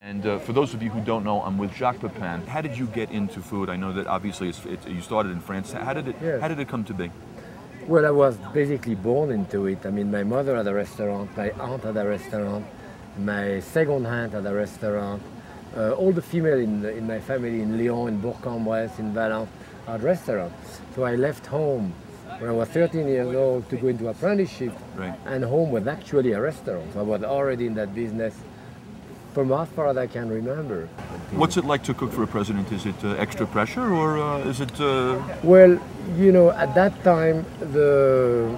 And for those of you who don't know, I'm with Jacques Pepin. How did you get into food? I know that obviously you started in France. How did it come to be? Well, I was basically born into it. I mean, my mother had a restaurant, my aunt had a restaurant, my second aunt had a restaurant. All the female in my family in Lyon, in Bourg-en-Bresse, in Valence had restaurants. So I left home when I was 13 years old to go into apprenticeship, right. And home was actually a restaurant. So I was already in that business from as far as I can remember. What's it like to cook for a president? Is it extra pressure, or is it? Well, you know, at that time, the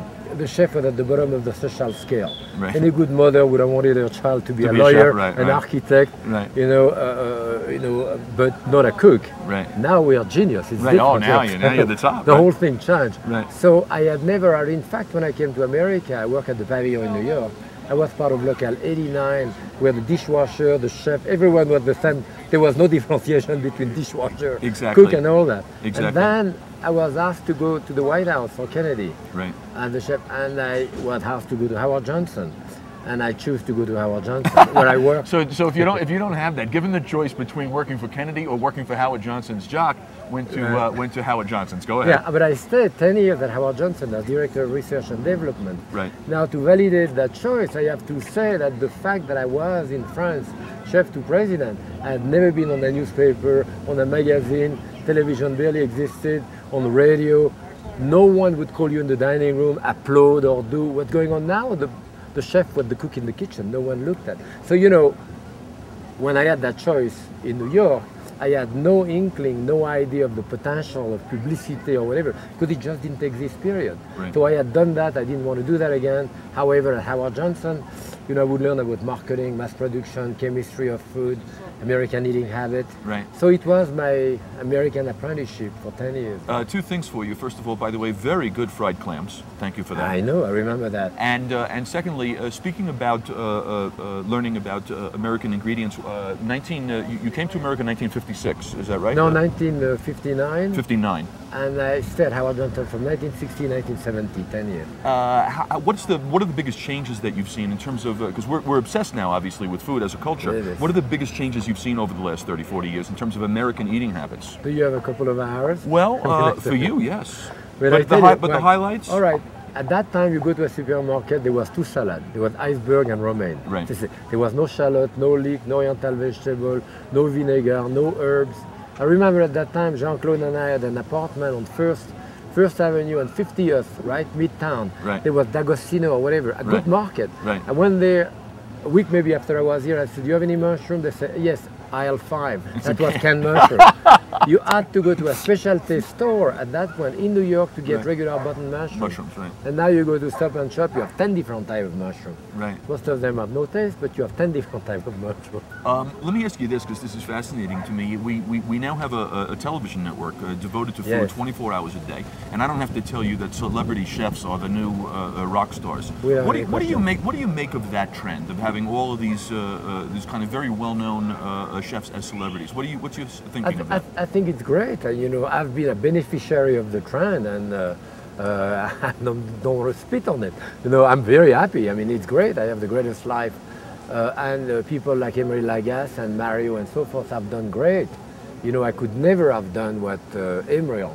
chef was at the bottom of the social scale. Right. Any good mother would have wanted her child to be a lawyer, chef, right, an right. architect, right. you know, but not a cook. Right. Now we are genius. It's right. different. Oh, now you're the top. The right. whole thing changed. Right. So I had never had. In fact, when I came to America, I worked at the Pavilion in New York. I was part of Local 89, where the dishwasher, the chef, everyone was the same. There was no differentiation between dishwasher, exactly. cook, and all that. Exactly. And then I was asked to go to the White House for Kennedy, right. And the chef, and I was asked to go to Howard Johnson, and I choose to go to Howard Johnson, where I work. So if you don't have that, given the choice between working for Kennedy or working for Howard Johnson's, Jacques went to Howard Johnson's. Go ahead. Yeah, but I stayed 10 years at Howard Johnson as Director of Research and Development. Right. Now, to validate that choice, I have to say that the fact that I was in France, chef to president, I had never been on a newspaper, on a magazine, television barely existed, on the radio. No one would call you in the dining room, applaud or do what's going on now. The chef was the cook in the kitchen. No one looked at. So, you know, when I had that choice in New York, I had no inkling, no idea of the potential of publicity or whatever, because it just didn't exist, period. Right. So I had done that. I didn't want to do that again. However, at Howard Johnson, you know, I would learn about marketing, mass production, chemistry of food, American eating habit. Right. So it was my American apprenticeship for 10 years. Two things for you. First of all, by the way, very good fried clams. Thank you for that. I know, I remember that. And secondly, speaking about learning about American ingredients, you came to America in 1956, is that right? No, 1959. 59. And I stayed at Howard Johnson from 1960 to 1970, 10 years. What are the biggest changes that you've seen in terms of, because we're obsessed now, obviously, with food as a culture. What are the biggest changes you've seen over the last 30, 40 years in terms of American eating habits? Do you have a couple of hours? Well, for you, yes. But the highlights? All right. At that time, you go to a supermarket, there was two salads. There was iceberg and romaine. Right. There was no shallot, no leek, no oriental vegetable, no vinegar, no herbs. I remember at that time, Jean-Claude and I had an apartment on First Avenue and 50th, right, Midtown. Right. There was D'Agostino or whatever, a good market. Right. I went there a week maybe after I was here. I said, "Do you have any mushroom?" They said, "Yes, aisle 5." That was canned mushroom. You had to go to a specialty store at that point in New York to get regular button mushrooms. Right. And now you go to Stop and Shop, you have 10 different types of mushroom. Right. Most of them have no taste, but you have 10 different types of mushroom. Let me ask you this, because this is fascinating to me. We now have a television network devoted to food 24 hours a day, and I don't have to tell you that celebrity chefs are the new rock stars. What do you make of that trend of having all of these kind of very well-known chefs as celebrities? What's your thinking of that? I think it's great. You know, I've been a beneficiary of the trend, and I don't spit on it. You know, I'm very happy. I mean, it's great. I have the greatest life, and people like Emery Lagasse and Mario and so forth have done great. You know, I could never have done what Emery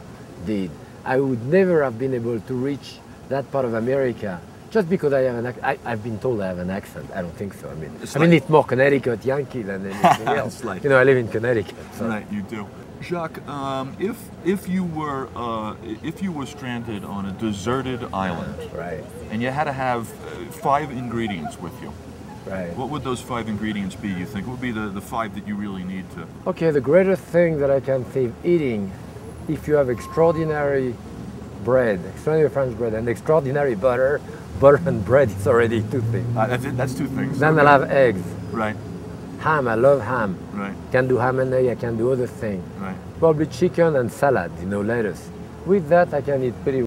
did. I would never have been able to reach that part of America. Just because I have an accent. I've been told I have an accent. I don't think so. I mean, it's more Connecticut Yankee than anything else. You know, I live in Connecticut. So. Right, you do. Jacques, if you were stranded on a deserted island, right, and you had to have 5 ingredients with you, right, what would those 5 ingredients be? You think what would be the 5 that you really need to? Okay, the greatest thing that I can think eating, if you have extraordinary bread, extraordinary French bread, and extraordinary butter and bread, it's already 2 things. That's it. That's 2 things. Then I'll have eggs. Right. Ham, I love ham. Right. Can do ham and egg, I can do other things. Right. Probably chicken and salad, you know, lettuce. With that, I can eat pretty